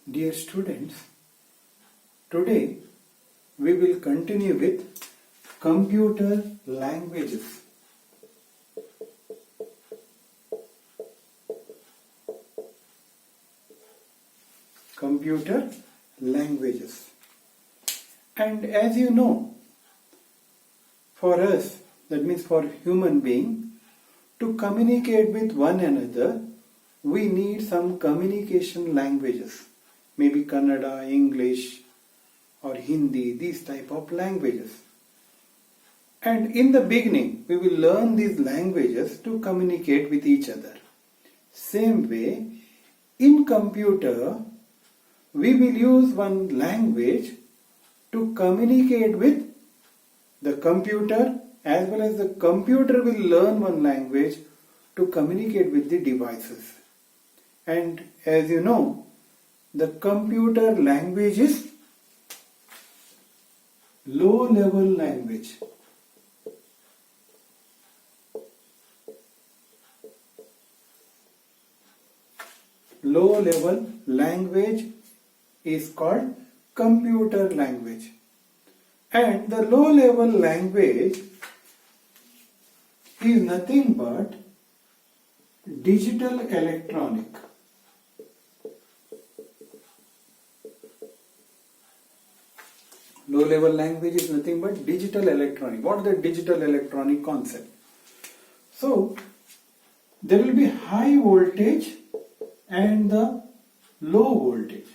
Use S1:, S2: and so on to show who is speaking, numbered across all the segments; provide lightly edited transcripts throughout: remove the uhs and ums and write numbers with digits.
S1: Dear students, today we will continue with computer languages. Computer languages. And as you know, for us, that means for human being, to communicate with one another, we need some communication languages. Maybe Kannada, English or Hindi, these type of languages. And in the beginning, we will learn these languages to communicate with each other. Same way, in computer, we will use one language to communicate with the computer, as well as the computer will learn one language to communicate with the devices. And as you know, the computer language is low-level language. Low-level language is called computer language. And the low-level language is nothing but digital electronic. Low-level language is nothing but digital electronic. What is the digital electronic concept? So, there will be high voltage and the low voltage.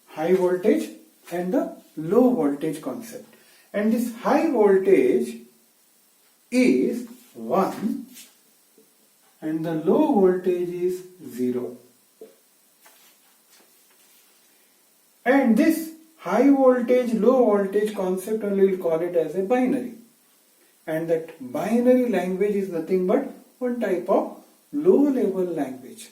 S1: High voltage and the low voltage concept. And this high voltage is 1 and the low voltage is 0. And this high voltage, low voltage concept only we'll call it as a binary. And that binary language is nothing but one type of low level language.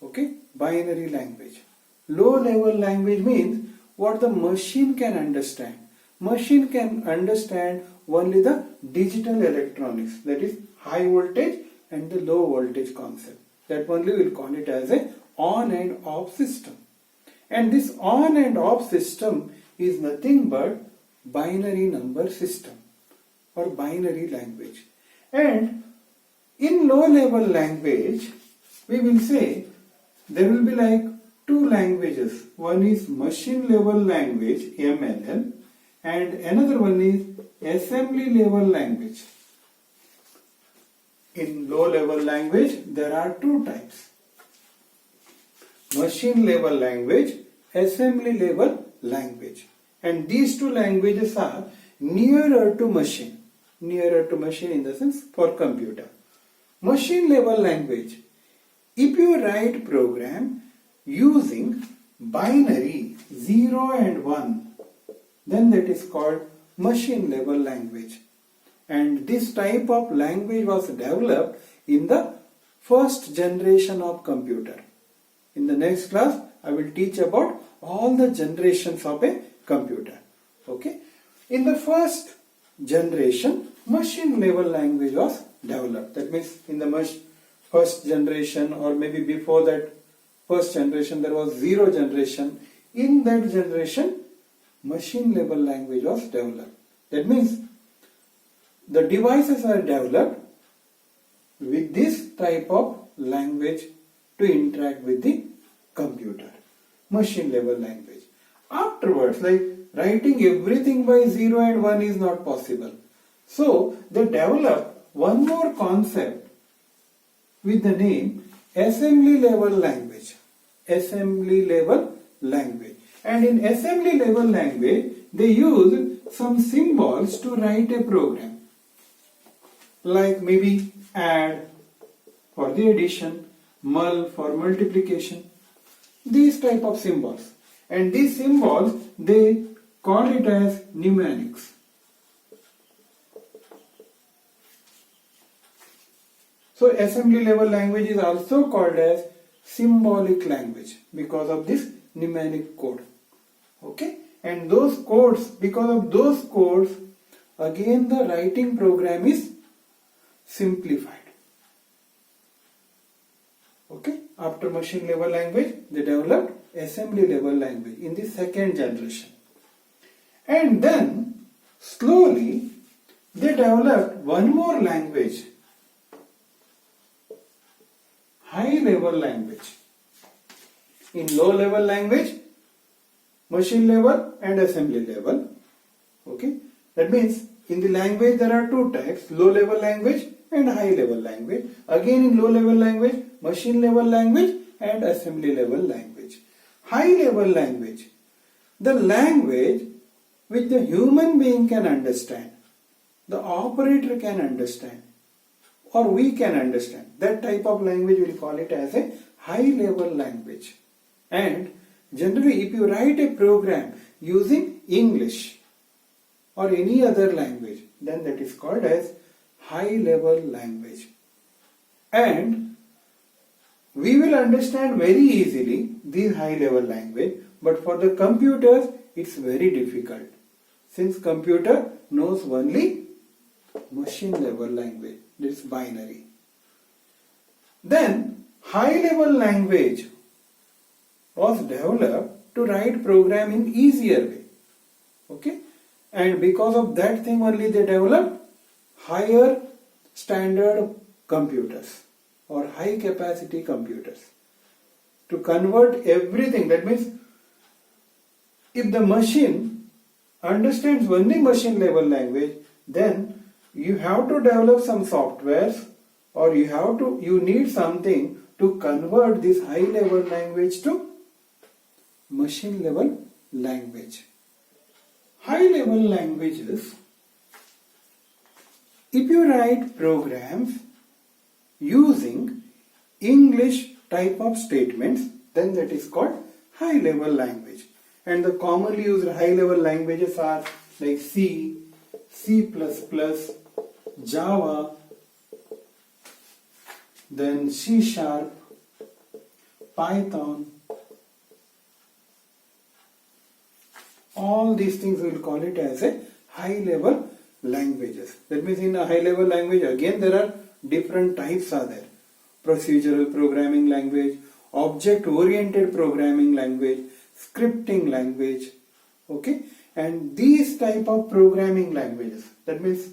S1: Okay, binary language. Low level language means what the machine can understand. Machine can understand only the digital electronics, that is high voltage and the low voltage concept. That only we'll call it as a on and off system. And this on and off system is nothing but binary number system or binary language. And in low level language, we will say there will be like two languages. One is machine level language, MLL, and another one is assembly level language. In low level language, there are two types. Machine level language, assembly level language. And these two languages are nearer to machine. Nearer to machine in the sense for computer. Machine level language. If you write program using binary 0 and 1, then that is called machine level language. And this type of language was developed in the first generation of computer. In the next class, I will teach about all the generations of a computer. Okay? In the first generation, machine level language was developed. That means in the first generation, or maybe before that first generation, there was 0 generation. In that generation, machine level language was developed. That means the devices are developed with this type of language to interact with the computer. Machine level language. Afterwards, like writing everything by 0 and 1 is not possible. So they developed one more concept with the name assembly level language. Assembly level language. And in assembly level language, they use some symbols to write a program. Like maybe add for the addition, mul for multiplication. These type of symbols. And these symbols, they call it as mnemonics. So assembly level language is also called as symbolic language because of this mnemonic code. Okay? And those codes, because of those codes, again the writing program is simplified. Okay, after machine level language, they developed assembly level language in the second generation. And then slowly they developed one more language, high level language. In low level language, machine level and assembly level. Okay, that means in the language there are two types, low level language and high level language. Again in low level language, machine level language and assembly level language. High level language, the language which the human being can understand, the operator can understand, or we can understand. That type of language we will call it as a high level language. And generally if you write a program using English or any other language, then that is called as high level language. And we will understand very easily this high level language, but for the computers it's very difficult, since computer knows only machine level language, this binary. Then high level language was developed to write program in easier way. Okay, and because of that thing only they developed higher standard computers or high capacity computers to convert everything. That means if the machine understands only machine level language, then you have to develop some softwares, or you need something to convert this high level language to machine level language. High level languages, if you write programs using English type of statements, then that is called high level language. And the commonly used high level languages are like C, C++, Java, then C#, Python. All these things we will call it as a high level languages. That means in a high level language again there are different types are there. Procedural programming language, object oriented programming language, scripting language. Okay, and these type of programming languages, that means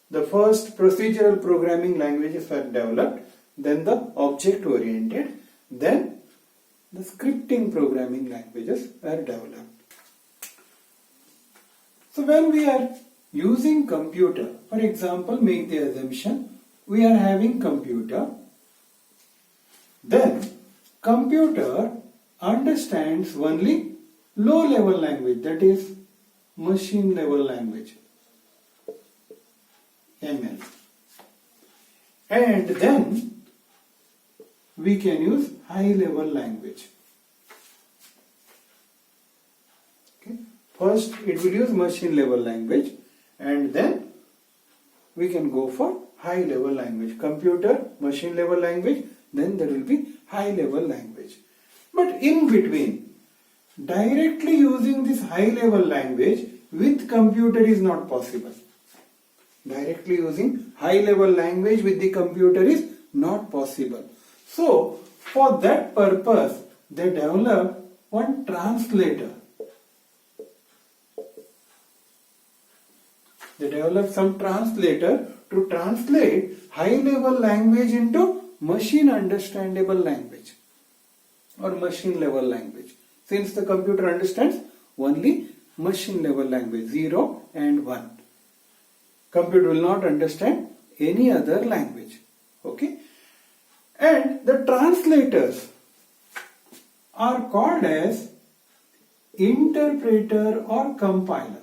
S1: the first procedural programming languages were developed, then the object oriented, then the scripting programming languages were developed. So when we are using computer, for example, make the assumption we are having computer, then computer understands only low level language, that is machine level language, ML. And then we can use high level language. Okay. First it will use machine level language, and then we can go for high level language. Computer, machine level language, then there will be high level language. But in between, directly using this high level language with computer is not possible. Directly using high level language with the computer is not possible. So for that purpose they developed one translator. They developed some translator to translate high level language into machine understandable language or machine level language, since the computer understands only machine level language 0 and 1. Computer will not understand any other language. Okay, and the translators are called as interpreter or compiler.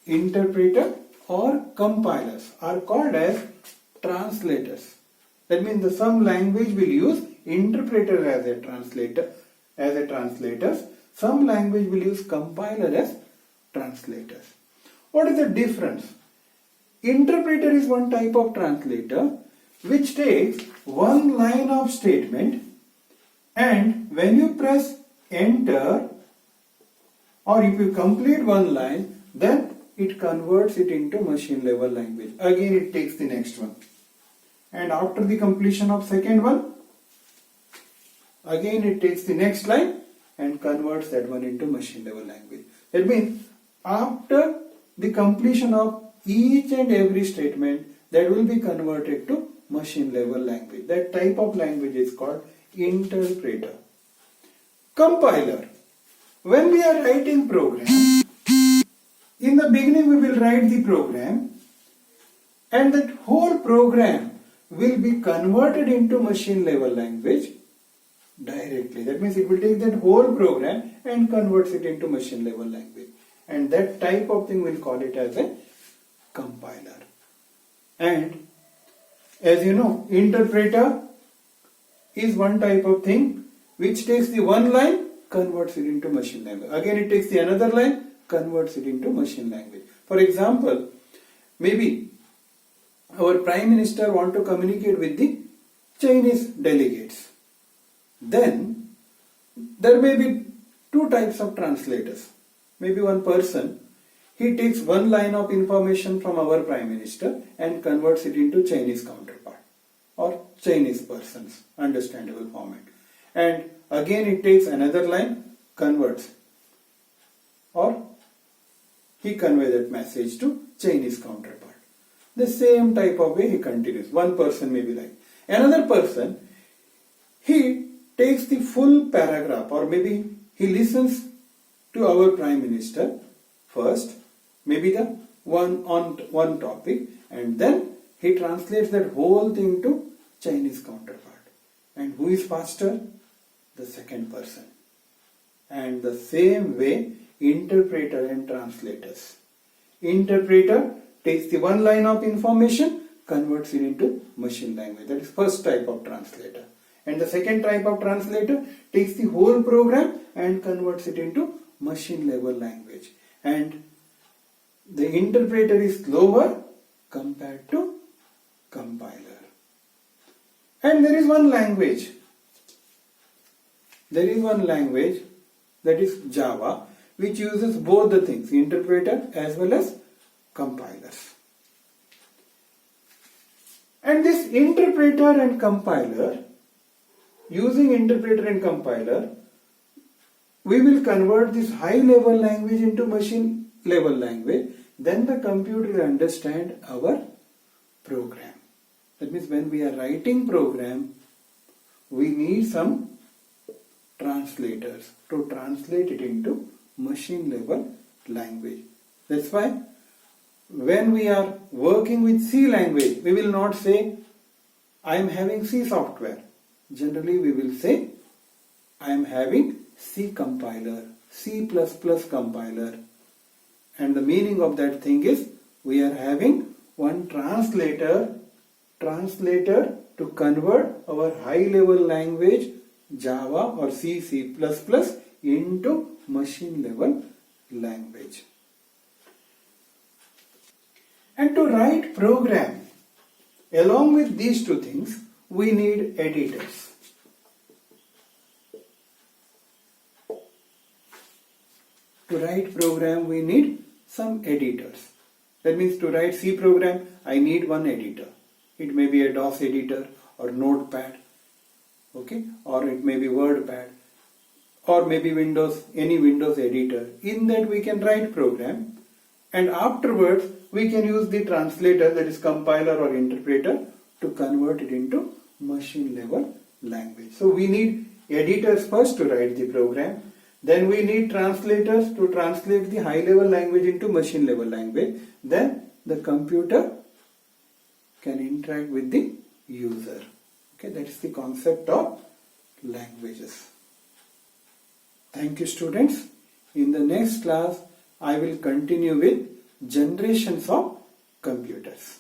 S1: Interpreter or compilers are called as translators. That means some language will use interpreter as a translators. Some language will use compiler as translators. What is the difference? Interpreter is one type of translator which takes one line of statement, and when you press enter, or if you complete one line, then it converts it into machine level language. Again it takes the next one. And after the completion of second one, again it takes the next line and converts that one into machine level language. That means after the completion of each and every statement, that will be converted to machine level language. That type of language is called interpreter. Compiler. When we are writing program, in the beginning we will write the program, and that whole program will be converted into machine level language directly. That means it will take that whole program and converts it into machine level language. And that type of thing we'll call it as a compiler. And as you know, interpreter is one type of thing which takes the one line, converts it into machine language. Again it takes the another line, converts it into machine language. For example, maybe our Prime Minister want to communicate with the Chinese delegates. Then there may be two types of translators. Maybe one person, he takes one line of information from our Prime Minister and converts it into Chinese counterpart or Chinese person's understandable format. And again it takes another line, converts, or he conveys that message to Chinese counterpart. The same type of way he continues. One person may be like. Another person, he takes the full paragraph, or maybe he listens to our Prime Minister first, maybe the one topic, and then he translates that whole thing to Chinese counterpart. And who is faster? The second person. And the same way, interpreter and translators. Interpreter takes the one line of information, converts it into machine language. That is first type of translator. And the second type of translator takes the whole program and converts it into machine level language. And the interpreter is slower compared to compiler. And there is one language. There is one language, that is Java, which uses both the things, interpreter as well as compilers. And this interpreter and compiler, using interpreter and compiler, we will convert this high level language into machine level language. Then the computer will understand our program. That means when we are writing program, we need some translators to translate it into machine level language. That's why when we are working with C language, we will not say I am having C software. Generally we will say I am having C compiler, C++ compiler. And the meaning of that thing is we are having one translator to convert our high level language Java or C, C++ into machine level language. And to write program, along with these two things, we need editors. To write program, we need some editors. That means to write C program, I need one editor. It may be a DOS editor or Notepad, okay, or it may be WordPad, or maybe Windows, any Windows editor. In that we can write program, and afterwards we can use the translator, that is compiler or interpreter, to convert it into machine level language. So we need editors first to write the program, then we need translators to translate the high level language into machine level language, then the computer can interact with the user. Okay, that is the concept of languages. Thank you, students. In the next class, I will continue with generations of computers.